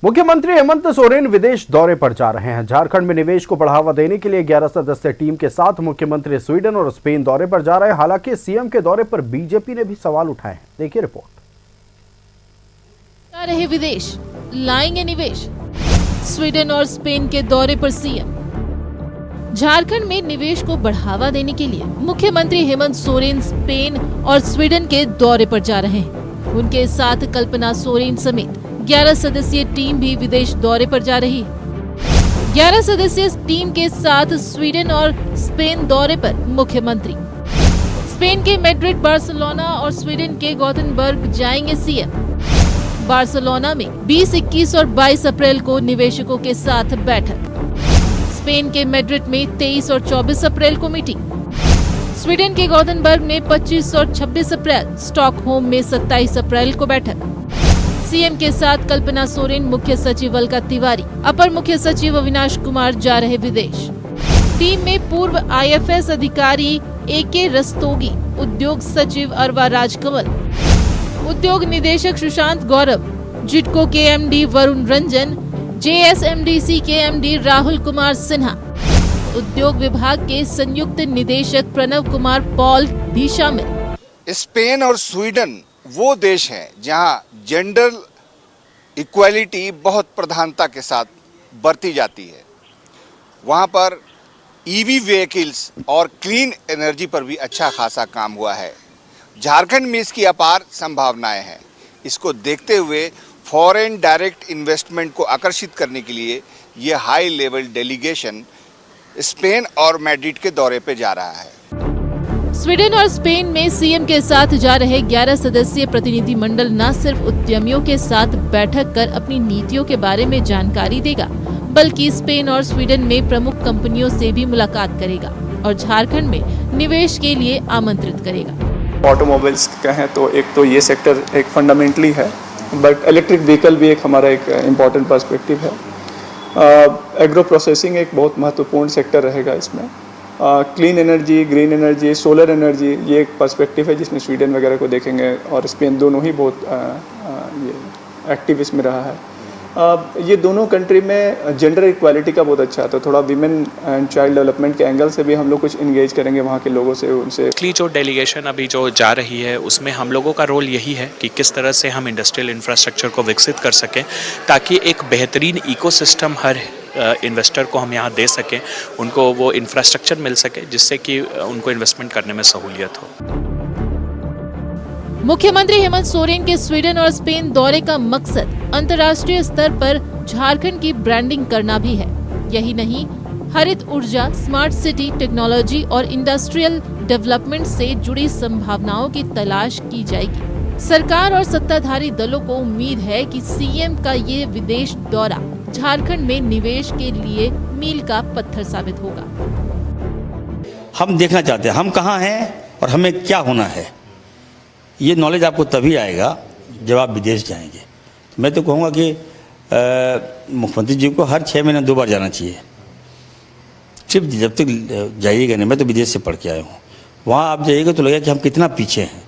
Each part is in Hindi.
मुख्यमंत्री हेमंत सोरेन विदेश दौरे पर जा रहे हैं। झारखंड में निवेश को बढ़ावा देने के लिए 11 सदस्यीय टीम के साथ मुख्यमंत्री स्वीडन और स्पेन दौरे पर जा रहे हैं। हालांकि सीएम के दौरे पर बीजेपी ने भी सवाल उठाए हैं। देखिए रिपोर्ट। जा रहे विदेश, लाएंगे निवेश। स्वीडन और स्पेन के दौरे पर सीएम। झारखंड में निवेश को बढ़ावा देने के लिए मुख्यमंत्री हेमंत सोरेन स्पेन और स्वीडन के दौरे पर जा रहे हैं। उनके साथ कल्पना सोरेन समेत 11 सदस्यीय टीम भी विदेश दौरे पर जा रही है। 11 सदस्यीय टीम के साथ स्वीडन और स्पेन दौरे पर मुख्यमंत्री। स्पेन के मैड्रिड, बार्सिलोना और स्वीडन के गोथेनबर्ग जाएंगे सीएम। बार्सिलोना में 20, 21 और 22 अप्रैल को निवेशकों के साथ बैठक। स्पेन के मैड्रिड में 23 और 24 अप्रैल को मीटिंग। स्वीडन के गोथेनबर्ग में 25 और 26 अप्रैल, स्टॉकहोम में 27 अप्रैल को बैठक। सीएम के साथ कल्पना सोरेन, मुख्य सचिव अलका तिवारी, अपर मुख्य सचिव अविनाश कुमार जा रहे विदेश। टीम में पूर्व आईएफएस अधिकारी एके रस्तोगी, उद्योग सचिव अरवा राजकमल, उद्योग निदेशक सुशांत गौरव, जिटको के एमडी वरुण रंजन, जेएसएमडीसी के एमडी राहुल कुमार सिन्हा, उद्योग विभाग के संयुक्त निदेशक प्रणव कुमार पॉल भी शामिल। स्पेन और स्वीडन वो देश हैं जहां जेंडर इक्वालिटी बहुत प्रधानता के साथ बरती जाती है। वहां पर ईवी व्हीकल्स और क्लीन एनर्जी पर भी अच्छा खासा काम हुआ है। झारखंड में इसकी अपार संभावनाएं हैं। इसको देखते हुए फॉरेन डायरेक्ट इन्वेस्टमेंट को आकर्षित करने के लिए ये हाई लेवल डेलीगेशन स्पेन और मैड्रिड के दौरे पे जा रहा है। स्वीडन और स्पेन में सीएम के साथ जा रहे 11 सदस्यीय प्रतिनिधिमंडल न सिर्फ उद्यमियों के साथ बैठक कर अपनी नीतियों के बारे में जानकारी देगा, बल्कि स्पेन और स्वीडन में प्रमुख कंपनियों से भी मुलाकात करेगा और झारखंड में निवेश के लिए आमंत्रित करेगा। ऑटोमोबाइल्स का है तो एक तो ये सेक्टर एक फंडामेंटली है, बट इलेक्ट्रिक व्हीकल भी एक हमारा एक इम्पॉर्टेंट पर्सपेक्टिव है। एग्रो प्रोसेसिंग एक बहुत महत्वपूर्ण सेक्टर रहेगा इसमें। Clean energy, green energy, solar energy, ये एक पर्सपेक्टिव है जिसमें स्वीडन वगैरह को देखेंगे और स्पेन दोनों ही बहुत ये एक्टिव इसमें रहा है। ये दोनों कंट्री में जेंडर इक्वालिटी का बहुत अच्छा है, तो थोड़ा विमेन एंड चाइल्ड डेवलपमेंट के एंगल से भी हम लोग कुछ इंगेज करेंगे वहाँ के लोगों से, उनसे। जो डेलीगेशन अभी जो जा रही है उसमें हम लोगों का रोल यही है कि किस तरह से हम इंडस्ट्रियल इंफ्रास्ट्रक्चर को विकसित कर सकें ताकि एक बेहतरीन इकोसिस्टम हर इन्वेस्टर को हम यहाँ दे सकें, उनको वो इंफ्रास्ट्रक्चर मिल सके जिससे कि उनको इन्वेस्टमेंट करने में सहूलियत हो। मुख्यमंत्री हेमंत सोरेन के स्वीडन और स्पेन दौरे का मकसद अंतर्राष्ट्रीय स्तर पर झारखंड की ब्रांडिंग करना भी है। यही नहीं, हरित ऊर्जा, स्मार्ट सिटी, टेक्नोलॉजी और इंडस्ट्रियल डेवलपमेंट से जुड़ी संभावनाओं की तलाश की जाएगी। सरकार और सत्ताधारी दलों को उम्मीद है कि सीएम का ये विदेश दौरा झारखंड में निवेश के लिए मील का पत्थर साबित होगा। हम देखना चाहते हैं हम कहाँ हैं और हमें क्या होना है। ये नॉलेज आपको तभी आएगा जब आप विदेश जाएंगे। मैं तो कहूँगा कि मुख्यमंत्री जी को हर 6 महीने 2 बार जाना चाहिए। सिर्फ जब तक जाइएगा नहीं, मैं तो विदेश से पढ़ के आया हूँ, वहाँ आप जाइएगा तो लगेगा कि हम कितना पीछे हैं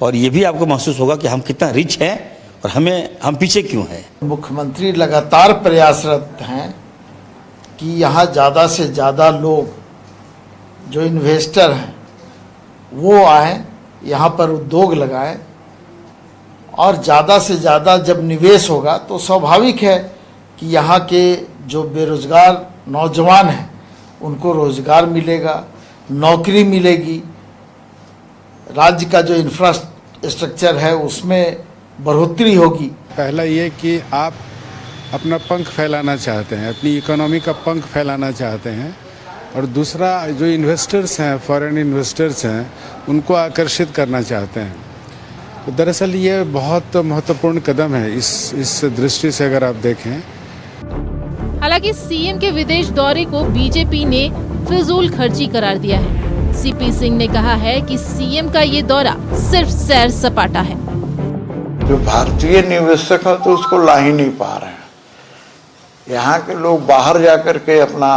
और ये भी आपको महसूस होगा कि हम कितना रिच हैं और हम पीछे क्यों हैं। मुख्यमंत्री लगातार प्रयासरत हैं कि यहाँ ज़्यादा से ज़्यादा लोग जो इन्वेस्टर हैं वो आएँ, यहाँ पर उद्योग लगाएं और ज़्यादा से ज़्यादा जब निवेश होगा तो स्वाभाविक है कि यहाँ के जो बेरोजगार नौजवान हैं उनको रोजगार मिलेगा, नौकरी मिलेगी, राज्य का जो इंफ्रास्ट्रक्चर है उसमें बढ़ोतरी होगी। पहला ये कि आप अपना पंख फैलाना चाहते हैं, अपनी इकोनॉमी का पंख फैलाना चाहते हैं, और दूसरा जो इन्वेस्टर्स हैं, फॉरेन इन्वेस्टर्स हैं, उनको आकर्षित करना चाहते हैं। तो दरअसल ये बहुत महत्वपूर्ण कदम है इस दृष्टि से अगर आप देखें। हालांकि सीएम के विदेश दौरे को बीजेपी ने फिजूल खर्ची करार दिया है। सीपी सिंह ने कहा है कि सीएम का ये दौरा सिर्फ सैर सपाटा है। जो भारतीय निवेशक है तो उसको ला ही नहीं पा रहे हैं। यहाँ के लोग बाहर जाकर के अपना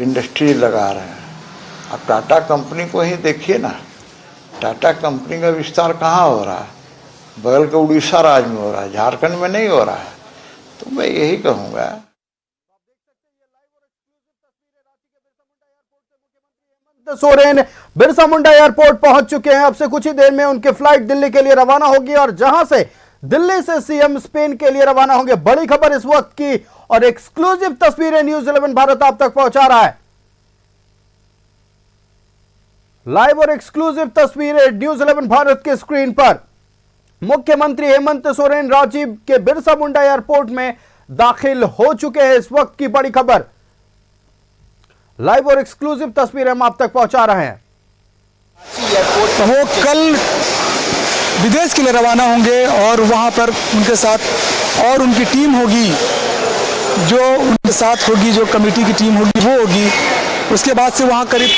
इंडस्ट्री लगा रहे हैं। अब टाटा कंपनी को ही देखिए ना, टाटा कंपनी का विस्तार कहाँ हो रहा है? बगल के उड़ीसा राज्य में हो रहा है, झारखंड में नहीं हो रहा है। तो मैं यही कहूँगा सोरेन बिरसा मुंडा एयरपोर्ट पहुंच चुके हैं। अब से कुछ ही देर में उनकी फ्लाइट दिल्ली के लिए रवाना होगी और जहां से दिल्ली से सीएम स्पेन के लिए रवाना होंगे। बड़ी खबर इस वक्त की और एक्सक्लूसिव तस्वीरें न्यूज 11 भारत आप तक पहुंचा रहा है। लाइव और एक्सक्लूसिव तस्वीरें न्यूज 11 भारत के स्क्रीन पर। मुख्यमंत्री हेमंत सोरेन रांची के बिरसा मुंडा एयरपोर्ट में दाखिल हो चुके हैं। इस वक्त की बड़ी खबर लाइव और एक्सक्लूसिव तस्वीरें हम आप तक पहुंचा रहे हैं। वो कल विदेश के लिए रवाना होंगे और वहां पर उनके साथ और उनकी टीम होगी, जो उनके साथ होगी, जो कमेटी की टीम होगी वो होगी। उसके बाद से वहां करीब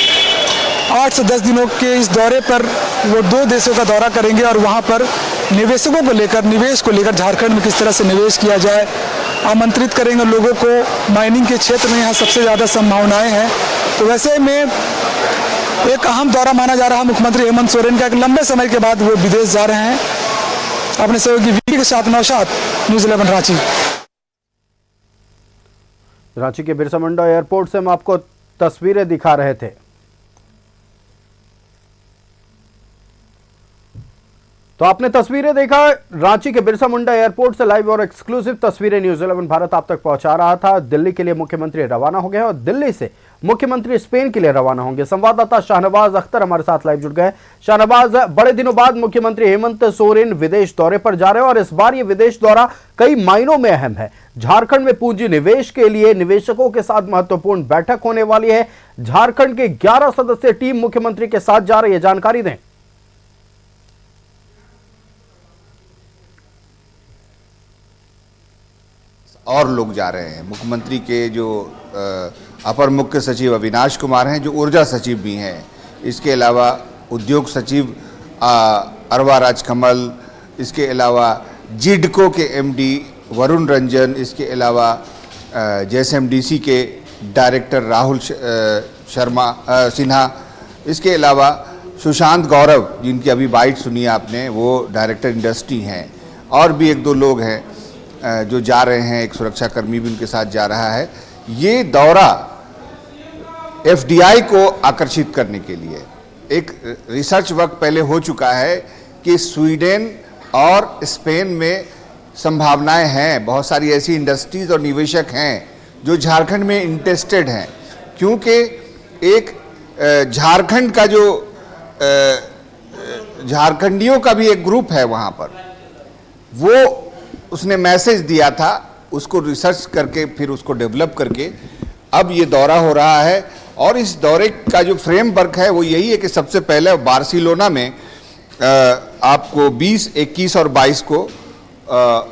8 से 10 दिनों के इस दौरे पर वो 2 देशों का दौरा करेंगे और वहां पर निवेशकों को लेकर, निवेश को लेकर झारखंड में किस तरह से निवेश किया जाए आमंत्रित करेंगे लोगों को। माइनिंग के क्षेत्र में यहाँ सबसे ज़्यादा संभावनाएं हैं, तो वैसे में एक अहम दौरा माना जा रहा है मुख्यमंत्री हेमंत सोरेन का। एक लंबे समय के बाद वो विदेश जा रहे हैं अपने सहयोगी वीपी के साथ। नौशाद, न्यूज़ 11 रांची। रांची के बिरसा मुंडा एयरपोर्ट से हम आपको तस्वीरें दिखा रहे थे। तो आपने तस्वीरें देखा रांची के बिरसा मुंडा एयरपोर्ट से लाइव और एक्सक्लूसिव तस्वीरें न्यूज 11 भारत आप तक पहुंचा रहा था। दिल्ली के लिए मुख्यमंत्री रवाना हो गए और दिल्ली से मुख्यमंत्री स्पेन के लिए रवाना होंगे। संवाददाता शाहनवाज अख्तर हमारे साथ लाइव जुड़ गए। शाहनवाज, बड़े दिनों बाद मुख्यमंत्री हेमंत सोरेन विदेश दौरे पर जा रहे हैं और इस बार ये विदेश दौरा कई मायनों में अहम है। झारखंड में पूंजी निवेश के लिए निवेशकों के साथ महत्वपूर्ण बैठक होने वाली है। झारखंड के 11 सदस्यीय टीम मुख्यमंत्री के साथ जा रही है, जानकारी दें। और लोग जा रहे हैं। मुख्यमंत्री के जो अपर मुख्य सचिव अविनाश कुमार हैं, जो ऊर्जा सचिव भी हैं, इसके अलावा उद्योग सचिव अरवा राजकमल, इसके अलावा जिडको के एमडी वरुण रंजन, इसके अलावा जेएसएमडीसी के डायरेक्टर राहुल सिन्हा, इसके अलावा सुशांत गौरव, जिनकी अभी बाइट सुनी आपने, वो डायरेक्टर इंडस्ट्री हैं। और भी 1-2 लोग हैं जो जा रहे हैं, एक सुरक्षाकर्मी भी उनके साथ जा रहा है। ये दौरा एफडीआई को आकर्षित करने के लिए एक रिसर्च वर्क पहले हो चुका है कि स्वीडन और स्पेन में संभावनाएं हैं। बहुत सारी ऐसी इंडस्ट्रीज और निवेशक हैं जो झारखंड में इंटरेस्टेड हैं, क्योंकि एक झारखंड का जो झारखंडियों का भी एक ग्रुप है वहाँ पर, वो उसने मैसेज दिया था, उसको रिसर्च करके फिर उसको डेवलप करके अब ये दौरा हो रहा है। और इस दौरे का जो फ्रेमवर्क है वो यही है कि सबसे पहले बार्सिलोना में आपको 20, 21 और 22 को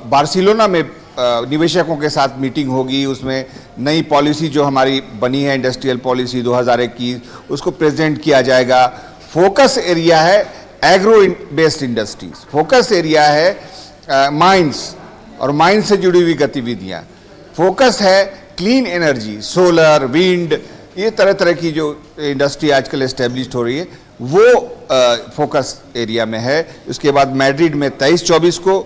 बार्सिलोना में निवेशकों के साथ मीटिंग होगी। उसमें नई पॉलिसी जो हमारी बनी है, इंडस्ट्रियल पॉलिसी 2021, उसको प्रेजेंट किया जाएगा। फोकस एरिया है agro based industries, focus area है माइंस और माइंस से जुड़ी हुई गतिविधियां, फोकस है क्लीन एनर्जी, सोलर, विंड, ये तरह तरह की जो इंडस्ट्री आजकल एस्टेब्लिश हो रही है वो फोकस एरिया में है। उसके बाद मैड्रिड में 23-24 को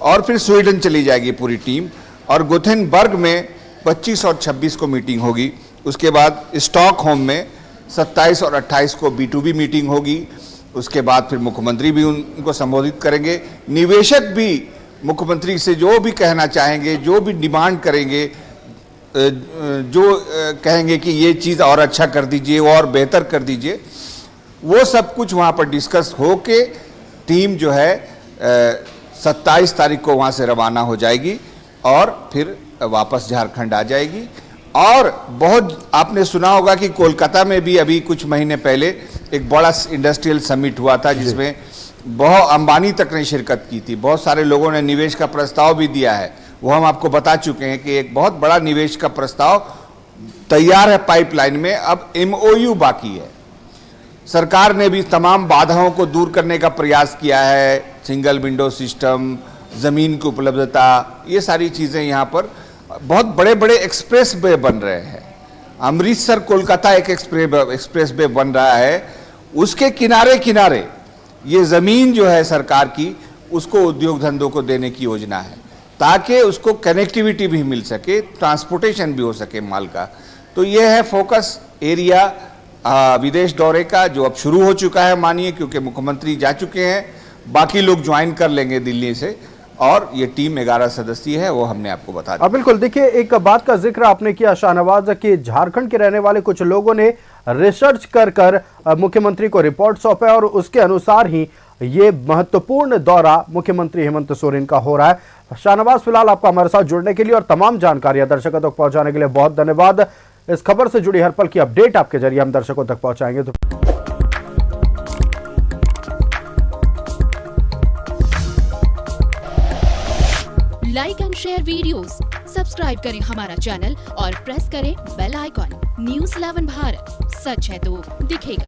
और फिर स्वीडन चली जाएगी पूरी टीम, और गोथेनबर्ग में 25 और 26 को मीटिंग होगी। उसके बाद स्टॉकहोम में 27 और 28 को B2B मीटिंग होगी। उसके बाद फिर मुख्यमंत्री भी उनको संबोधित करेंगे। निवेशक भी मुख्यमंत्री से जो भी कहना चाहेंगे, जो भी डिमांड करेंगे, जो कहेंगे कि ये चीज़ और अच्छा कर दीजिए, और बेहतर कर दीजिए, वो सब कुछ वहाँ पर डिस्कस हो के टीम जो है 27 तारीख को वहाँ से रवाना हो जाएगी और फिर वापस झारखंड आ जाएगी। और बहुत आपने सुना होगा कि कोलकाता में भी अभी कुछ महीने पहले एक बड़ा इंडस्ट्रियल समिट हुआ था, जिसमें बहुत अंबानी तक ने शिरकत की थी। बहुत सारे लोगों ने निवेश का प्रस्ताव भी दिया है, वो हम आपको बता चुके हैं कि एक बहुत बड़ा निवेश का प्रस्ताव तैयार है पाइपलाइन में। अब MOU बाकी है। सरकार ने भी तमाम बाधाओं को दूर करने का प्रयास किया है, सिंगल विंडो सिस्टम, ज़मीन की उपलब्धता, ये सारी चीज़ें यहाँ पर बहुत बड़े बड़े एक्सप्रेस वे बन रहे हैं। अमृतसर कोलकाता एक एक्सप्रेस वे बन रहा है, उसके किनारे किनारे ये ज़मीन जो है सरकार की, उसको उद्योग धंधों को देने की योजना है। ताकि उसको कनेक्टिविटी भी मिल सके, ट्रांसपोर्टेशन भी हो सके माल का। तो ये है फोकस एरिया विदेश दौरे का, जो अब शुरू हो चुका है मानिए, क्योंकि मुख्यमंत्री जा चुके हैं, बाकी लोग ज्वाइन कर लेंगे दिल्ली से, और ये टीम 11 सदस्यीय है, वो हमने आपको बता दिया। बिल्कुल, देखिए एक बात का जिक्र आपने किया शाहनवाज कि झारखंड के रहने वाले कुछ लोगों ने रिसर्च कर मुख्यमंत्री को रिपोर्ट सौंपे और उसके अनुसार ही ये महत्वपूर्ण दौरा मुख्यमंत्री हेमंत सोरेन का हो रहा है। शाहनवाज, फिलहाल आपका हमारे साथ जुड़ने के लिए और तमाम जानकारियां दर्शकों तक पहुंचाने के लिए बहुत धन्यवाद। इस खबर से जुड़ी हर पल की अपडेट आपके जरिए हम दर्शकों तक पहुंचाएंगे। तो like and share videos, subscribe करें हमारा चैनल और प्रेस करें बेल आइकॉन। न्यूज़ 11 भारत, सच है तो दिखेगा।